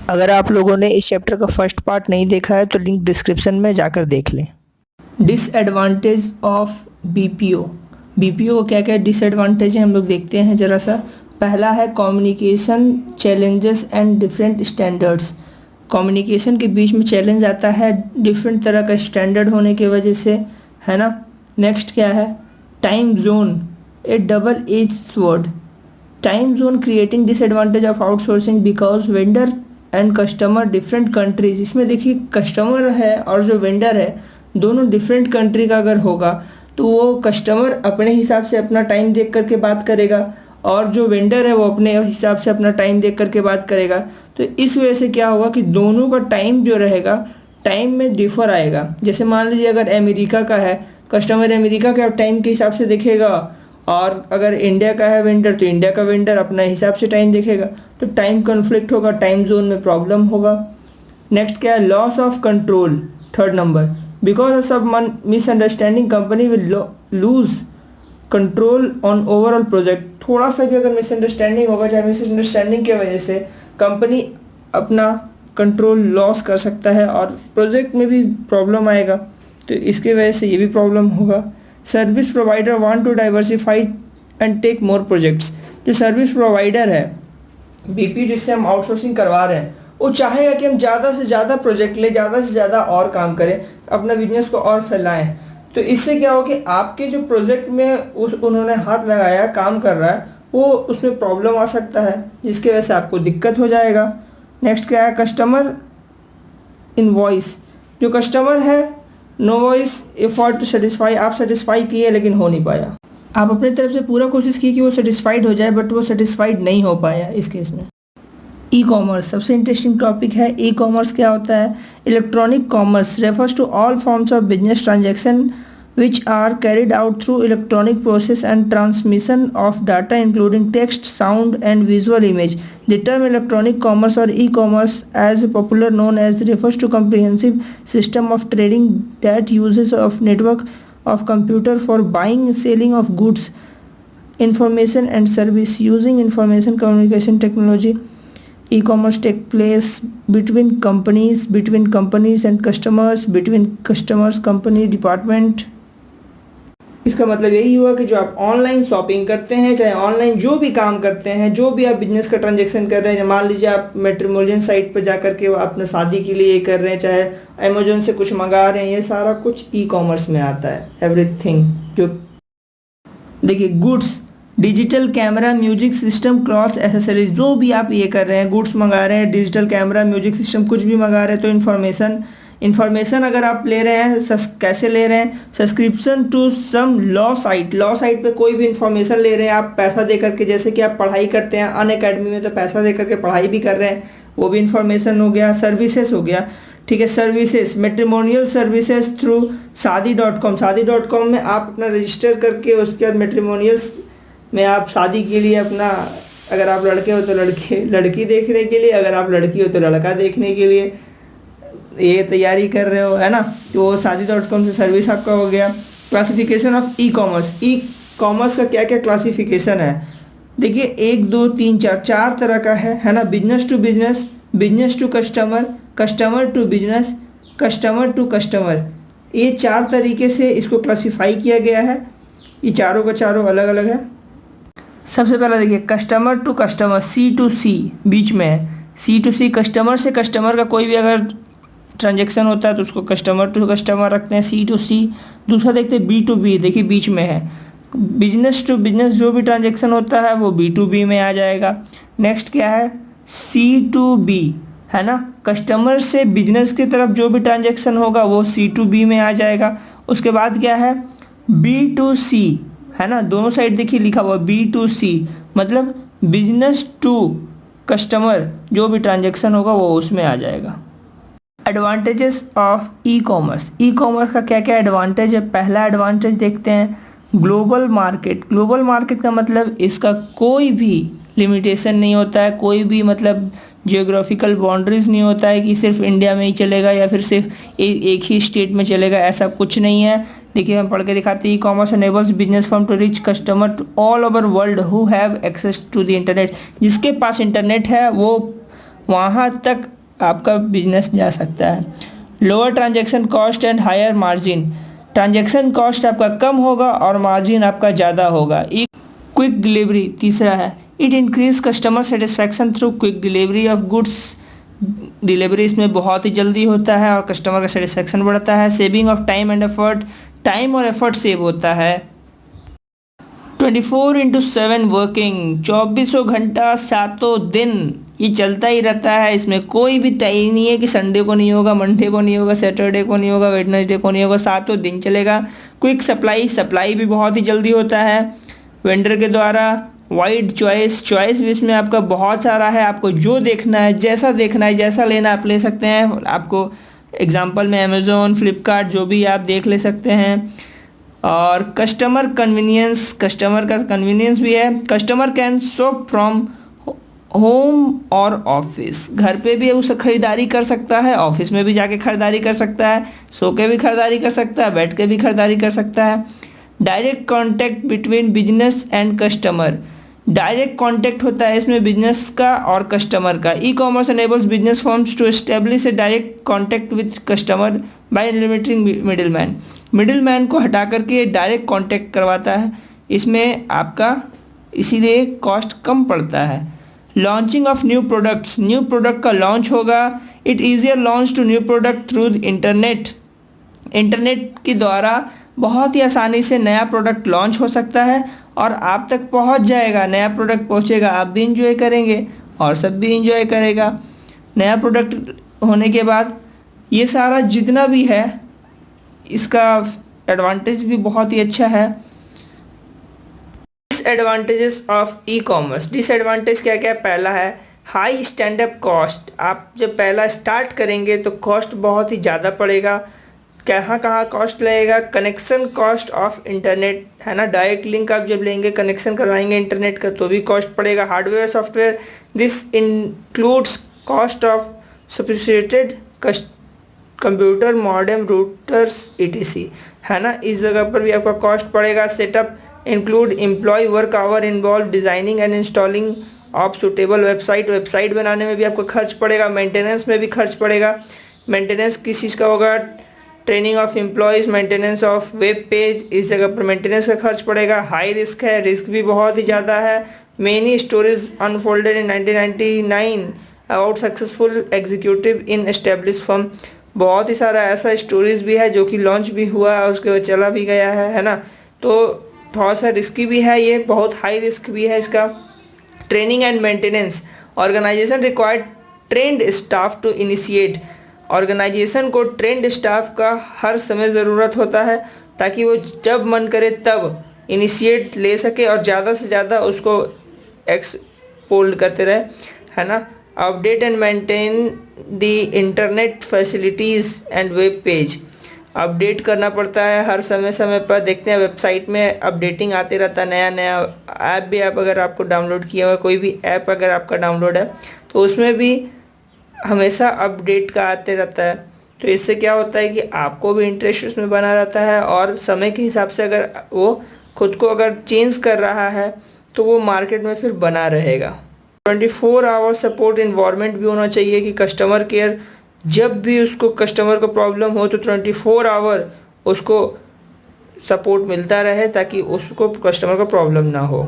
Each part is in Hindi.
अगर आप लोगों ने इस चैप्टर का फर्स्ट पार्ट नहीं देखा है तो लिंक डिस्क्रिप्शन में जाकर देख लें। Disadvantage of BPO. बीपीओ को क्या क्या डिसएडवांटेज है हम लोग देखते हैं ज़रा सा। पहला है communication challenges and different standards. Communication के बीच में चैलेंज आता है डिफरेंट तरह का स्टैंडर्ड होने की वजह से, है ना। नेक्स्ट क्या है, time zone, A double edge sword. Time zone creating disadvantage of outsourcing because vendor and customer different countries. इसमें देखिए कस्टमर है और जो वेंडर है दोनों डिफरेंट कंट्री का अगर होगा तो वो कस्टमर अपने हिसाब से अपना टाइम देख करके बात करेगा और जो वेंडर है वो अपने हिसाब से अपना टाइम देख करके बात करेगा। तो इस वजह से क्या होगा कि दोनों का टाइम जो रहेगा टाइम में डिफर आएगा। जैसे मान लीजिए अगर अमेरिका का है कस्टमर अमेरिका के टाइम के हिसाब से देखेगा और अगर इंडिया का है वेंडर तो इंडिया का वेंडर अपना हिसाब से टाइम देखेगा, तो टाइम कॉन्फ्लिक्ट होगा, टाइम जोन में प्रॉब्लम होगा। नेक्स्ट क्या है, loss of control, third number. Because of some misunderstanding company will lose control on overall project. थोड़ा सा भी अगर मिसअंडरस्टैंडिंग होगा, चाहे मिसअंडरस्टैंडिंग की वजह से कंपनी अपना कंट्रोल लॉस कर सकता है और प्रोजेक्ट में भी प्रॉब्लम आएगा, तो इसके वजह से ये भी प्रॉब्लम होगा। Service provider want to diversify and take more projects. जो सर्विस प्रोवाइडर है बीपी जिससे हम आउटसोर्सिंग करवा रहे हैं वो चाहेगा कि हम ज़्यादा से ज़्यादा प्रोजेक्ट लें, ज़्यादा से ज़्यादा और काम करें, अपना बिजनेस को और फैलाएं। तो इससे क्या हो कि आपके जो प्रोजेक्ट में उन्होंने हाथ लगाया काम कर रहा है वो उसमें प्रॉब्लम आ सकता है जिसकी वजह से आपको दिक्कत हो जाएगा। नेक्स्ट क्या है, कस्टमर इनवॉइस। जो कस्टमर है no voice effort to satisfy. आप सेटिस्फाई किए लेकिन हो नहीं पाया, आप अपनी तरफ से पूरा कोशिश की कि वो सेटिस्फाइड हो जाए बट वो सेटिस्फाइड नहीं हो पाया इस केस में। ई कॉमर्स सबसे इंटरेस्टिंग टॉपिक है। ई कॉमर्स क्या होता है, electronic commerce refers to all forms of business transaction which are carried out through electronic process and transmission of data including text, sound and visual image. The term electronic commerce or e-commerce as popular known as refers to comprehensive system of trading that uses of network of computer for buying selling of goods, information and service using information communication technology. E-commerce take place between companies and customers, between customers company department. इसका मतलब यही हुआ कि जो आप ऑनलाइन शॉपिंग करते हैं, चाहे ऑनलाइन जो भी काम करते हैं, जो भी आप बिजनेस का ट्रांजैक्शन कर रहे हैं, मान लीजिए आप मैट्रिमोनियल साइट पर जा करके अपने शादी के लिए कर रहे हैं, चाहे अमेजोन से कुछ मंगा रहे हैं, ये सारा कुछ ई कॉमर्स में आता है। एवरीथिंग जो देखिए goods, digital camera, music system, clothes, accessories, जो भी आप ये कर रहे हैं, गुड्स मंगा रहे हैं, डिजिटल कैमरा, म्यूजिक सिस्टम कुछ भी मंगा रहे हैं, तो इन्फॉर्मेशन अगर आप ले रहे हैं कैसे ले रहे हैं, subscription to some law site पे कोई भी इन्फॉर्मेशन ले रहे हैं आप पैसा दे करके, जैसे कि आप पढ़ाई करते हैं अनअकैडमी में तो पैसा दे करके पढ़ाई भी कर रहे हैं, वो भी इन्फॉर्मेशन हो गया। सर्विसेज हो गया, ठीक है, सर्विसेज मैट्रिमोनियल सर्विसेज थ्रू शादी.com में आप अपना रजिस्टर करके उसके बाद मैट्रिमोनियल्स में आप शादी के लिए अपना, अगर आप लड़के हो तो लड़की देखने के लिए, अगर आप लड़की हो तो लड़का देखने के लिए ये तैयारी कर रहे हो, है ना। तो शादी.com से सर्विस आपका हो गया। क्लासिफिकेशन ऑफ ई कॉमर्स का क्या क्या क्लासिफिकेशन है देखिए, 1 2 3 4 तरह का है ना। Business to business, business to customer, customer to business, customer to customer, ये 4 तरीके से इसको क्लासीफाई किया गया है। ये चारों का चारों अलग अलग है। सबसे पहला देखिए कस्टमर टू कस्टमर, C2C बीच में है। C2C कस्टमर से कस्टमर का कोई भी अगर ट्रांजैक्शन होता है तो उसको कस्टमर टू कस्टमर रखते हैं, C2C। दूसरा देखते हैं B2B, देखिए बीच में है। बिजनेस टू बिजनेस जो भी ट्रांजैक्शन होता है वो B2B में आ जाएगा। नेक्स्ट क्या है, C2B, है ना, कस्टमर से बिजनेस की तरफ जो भी ट्रांजैक्शन होगा वो C2B में आ जाएगा। उसके बाद क्या है, B2C, है ना, दोनों साइड देखिए लिखा हुआ B2C, मतलब बिजनेस टू कस्टमर जो भी ट्रांजैक्शन होगा वो उसमें आ जाएगा। एडवांटेजेस ऑफ ई कॉमर्स का क्या क्या एडवांटेज है। पहला एडवांटेज देखते हैं, ग्लोबल मार्केट का मतलब इसका कोई भी लिमिटेशन नहीं होता है, कोई भी मतलब जियोग्राफिकल बाउंड्रीज नहीं होता है कि सिर्फ इंडिया में ही चलेगा या फिर सिर्फ एक ही स्टेट में चलेगा, ऐसा कुछ नहीं है। देखिए हम पढ़ के दिखाते हैं, e commerce enables business firm to reach customer to all over world who have access to the internet. जिसके पास इंटरनेट है वो वहाँ तक आपका बिजनेस जा सकता है। Lower transaction cost and higher margin, transaction cost आपका कम होगा और मार्जिन आपका ज़्यादा होगा। क्विक डिलीवरी तीसरा है, it increase customer satisfaction through quick delivery of goods, delivery इसमें बहुत ही जल्दी होता है और कस्टमर का सेटिस्फैक्शन बढ़ता है। Saving of time and effort, time और एफर्ट सेव होता है। 24/7 वर्किंग, 24 घंटा 7 दिन ये चलता ही रहता है। इसमें कोई भी टाइम नहीं है कि संडे को नहीं होगा, मंडे को नहीं होगा, सैटरडे को नहीं होगा, वेडनेसडे को नहीं होगा, 7 दिन चलेगा। क्विक सप्लाई, सप्लाई भी बहुत ही जल्दी होता है वेंडर के द्वारा। वाइड चॉइस, चॉइस भी इसमें आपका बहुत सारा है, आपको जो देखना है, जैसा देखना है, जैसा लेना आप ले सकते हैं। आपको एग्जांपल में अमेज़ोन, फ्लिपकार्ट जो भी आप देख ले सकते हैं। और कस्टमर कन्वीनियंस, कस्टमर का कन्वीनियंस भी है। Customer can shop from home और ऑफिस, घर पे भी उसे खरीदारी कर सकता है, ऑफिस में भी जाके खरीदारी कर सकता है, सो के भी खरीदारी कर सकता है, बैठ के भी खरीदारी कर सकता है। Direct contact between business and customer, direct contact होता है इसमें बिजनेस का और कस्टमर का। E commerce enables business firms to establish a direct contact with customer by eliminating middle man को हटा करके डायरेक्ट कांटेक्ट करवाता है। इसमें आपका इसीलिए कॉस्ट कम पड़ता है। Launching of new products, new product का लॉन्च होगा। It easier launch to new product through internet, internet के द्वारा बहुत ही आसानी से नया प्रोडक्ट लॉन्च हो सकता है और आप तक पहुंच जाएगा। नया प्रोडक्ट पहुंचेगा, आप भी इंजॉय करेंगे और सब भी इंजॉय करेगा। नया प्रोडक्ट होने के बाद ये सारा जितना भी है इसका एडवांटेज भी बहुत ही अच्छा है। Disadvantages of e commerce, disadvantage क्या क्या? पहला है हाई स्टैंडअप कॉस्ट, आप जब पहला स्टार्ट करेंगे तो कॉस्ट बहुत ही ज़्यादा पड़ेगा। कहाँ कहाँ कॉस्ट लगेगा? कनेक्शन कॉस्ट ऑफ इंटरनेट है ना, डायरेक्ट लिंक आप जब लेंगे, कनेक्शन करवाएंगे इंटरनेट का तो भी कॉस्ट पड़ेगा। Hardware software, this includes cost of sophisticated computer, modem, routers etc है ना, इस जगह पर भी आपका कॉस्ट पड़ेगा। Setup include employ work hour involve designing and installing of suitable website, website बनाने में भी आपको खर्च पड़ेगा। मेंटेनेंस में भी खर्च पड़ेगा। मेंटेनेंस किस चीज़ का होगा? Training of employees, maintenance of web page, इस जगह पर मेंटेनेंस का खर्च पड़ेगा। हाई रिस्क है, रिस्क भी बहुत ही ज़्यादा है। Many stories unfolded in 1999 about successful executive in establish firm, बहुत ही सारा ऐसा स्टोरीज भी है जो कि लॉन्च भी हुआ है, उसके बाद चला भी गया है ना। तो थोड़ा सा रिस्की भी है, ये बहुत हाई रिस्क भी है इसका। Training and maintenance, organisation required trained staff to initiate, organisation को ट्रेंड स्टाफ का हर समय ज़रूरत होता है ताकि वो जब मन करे तब इनिशिएट ले सके और ज़्यादा से ज़्यादा उसको एक्सपोल्ड करते रहे है ना। Update and maintain the internet facilities and web page, update करना पड़ता है हर समय समय पर। देखते हैं वेबसाइट में अपडेटिंग आते रहता है, नया नया ऐप भी आप अगर आपको डाउनलोड किया हुआ, कोई भी ऐप अगर आपका डाउनलोड है तो उसमें भी हमेशा अपडेट का आते रहता है। तो इससे क्या होता है कि आपको भी इंटरेस्ट उसमें बना रहता है और समय के हिसाब से अगर वो खुद को अगर चेंज कर रहा है तो वो मार्केट में फिर बना रहेगा। 24 आवर सपोर्ट इन्वायरमेंट भी होना चाहिए कि कस्टमर केयर, जब भी उसको कस्टमर को प्रॉब्लम हो तो 24 आवर उसको सपोर्ट मिलता रहे ताकि उसको कस्टमर को प्रॉब्लम ना हो।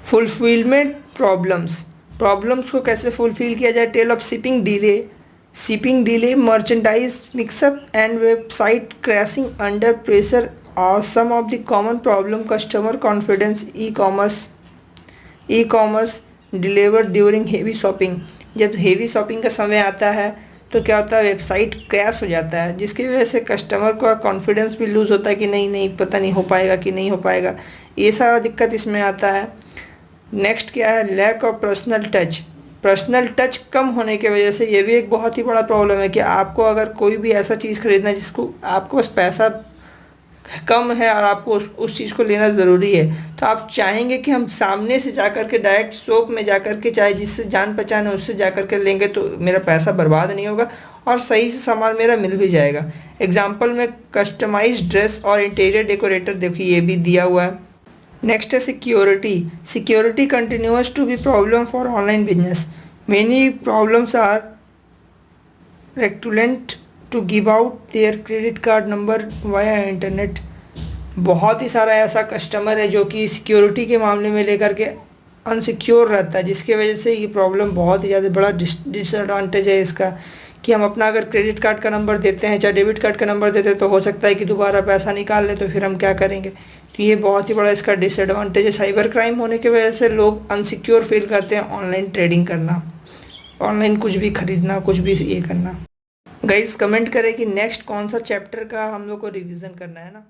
फुलफिलमेंट प्रॉब्लम्स, प्रॉब्लम्स को कैसे फुलफिल किया जाए? Tale of shipping delay, merchandise mix up and website crashing under pressure are some of the common problem. Customer confidence, e commerce deliver during heavy shopping, जब हेवी शॉपिंग का समय आता है तो क्या होता है, वेबसाइट क्रैश हो जाता है जिसकी वजह से कस्टमर का कॉन्फिडेंस भी लूज़ होता है कि नहीं पता नहीं हो पाएगा कि नहीं हो पाएगा, ये सारा दिक्कत इसमें आता है। नेक्स्ट क्या है? लैक ऑफ पर्सनल टच कम होने की वजह से ये भी एक बहुत ही बड़ा प्रॉब्लम है कि आपको अगर कोई भी ऐसा चीज़ खरीदना है जिसको आपको बस पैसा कम है और आपको उस चीज़ को लेना ज़रूरी है तो आप चाहेंगे कि हम सामने से जाकर के डायरेक्ट शॉप में जाकर के, चाहे जिससे जान पहचान है उससे जाकर के लेंगे तो मेरा पैसा बर्बाद नहीं होगा और सही से सामान मेरा मिल भी जाएगा। एग्जांपल में कस्टमाइज्ड ड्रेस और इंटीरियर डेकोरेटर, देखिए ये भी दिया हुआ है। नेक्स्ट है security continuous to be problem for online business, many problems are reluctant to give out their credit card number via internet. बहुत ही सारा ऐसा कस्टमर है जो कि सिक्योरिटी के मामले में लेकर के अनसिक्योर रहता है, जिसकी वजह से ये प्रॉब्लम बहुत ही ज़्यादा बड़ा डिसएडवांटेज है इसका, कि हम अपना अगर क्रेडिट कार्ड का नंबर देते हैं चाहे डेबिट कार्ड का नंबर देते हैं तो हो सकता है कि दोबारा पैसा निकाल ले, तो फिर हम क्या करेंगे। तो ये बहुत ही बड़ा इसका डिसएडवांटेज है। साइबर क्राइम होने की वजह से लोग अनसिक्योर फील करते हैं ऑनलाइन ट्रेडिंग करना, ऑनलाइन कुछ भी खरीदना, कुछ भी ये करना। गाइस कमेंट करें कि नेक्स्ट कौन सा चैप्टर का हम लोग को रिवीजन करना है ना।